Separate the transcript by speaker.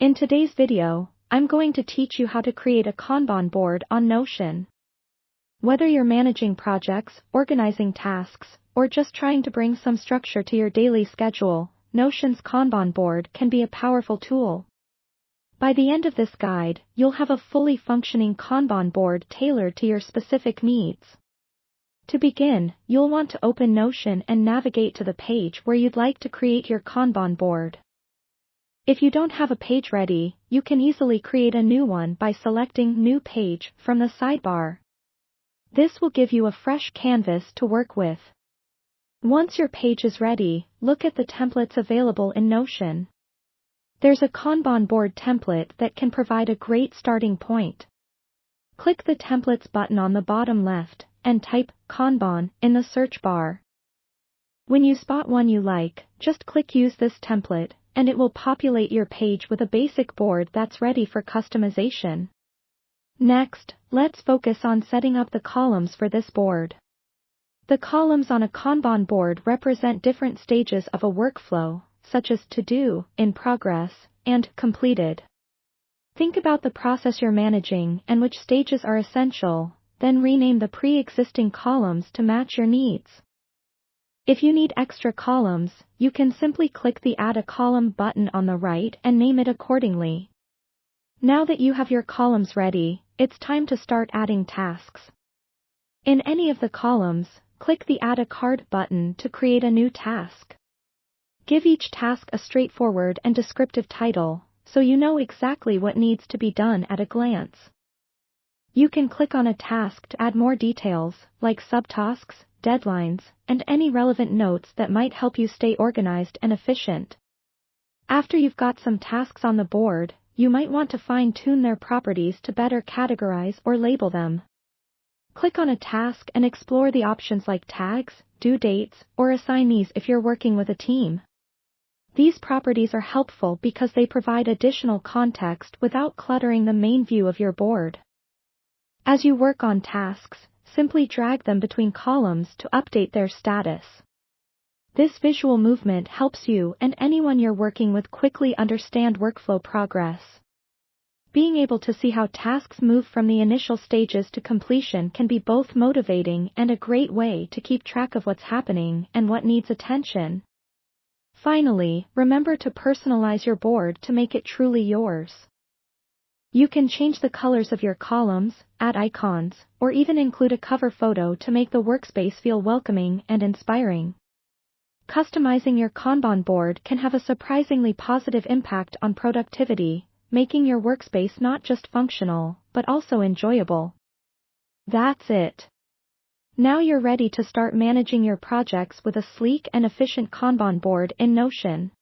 Speaker 1: In today's video, I'm going to teach you how to create a Kanban board on Notion. Whether you're managing projects, organizing tasks, or just trying to bring some structure to your daily schedule, Notion's Kanban board can be a powerful tool. By the end of this guide, you'll have a fully functioning Kanban board tailored to your specific needs. To begin, you'll want to open Notion and navigate to the page where you'd like to create your Kanban board. If you don't have a page ready, you can easily create a new one by selecting New Page from the sidebar. This will give you a fresh canvas to work with. Once your page is ready, look at the templates available in Notion. There's a Kanban board template that can provide a great starting point. Click the Templates button on the bottom left, and type Kanban in the search bar. When you spot one you like, just click Use this template, and it will populate your page with a basic board that's ready for customization. Next, let's focus on setting up the columns for this board. The columns on a Kanban board represent different stages of a workflow, such as To Do, In Progress, and Completed. Think about the process you're managing and which stages are essential, then rename the pre-existing columns to match your needs. If you need extra columns, you can simply click the Add a Column button on the right and name it accordingly. Now that you have your columns ready, it's time to start adding tasks. In any of the columns, click the Add a Card button to create a new task. Give each task a straightforward and descriptive title, so you know exactly what needs to be done at a glance. You can click on a task to add more details, like subtasks, deadlines, and any relevant notes that might help you stay organized and efficient. After you've got some tasks on the board, you might want to fine-tune their properties to better categorize or label them. Click on a task and explore the options like tags, due dates, or assignees if you're working with a team. These properties are helpful because they provide additional context without cluttering the main view of your board. As you work on tasks, simply drag them between columns to update their status. This visual movement helps you and anyone you're working with quickly understand workflow progress. Being able to see how tasks move from the initial stages to completion can be both motivating and a great way to keep track of what's happening and what needs attention. Finally, remember to personalize your board to make it truly yours. You can change the colors of your columns, add icons, or even include a cover photo to make the workspace feel welcoming and inspiring. Customizing your Kanban board can have a surprisingly positive impact on productivity, making your workspace not just functional, but also enjoyable. That's it. Now you're ready to start managing your projects with a sleek and efficient Kanban board in Notion.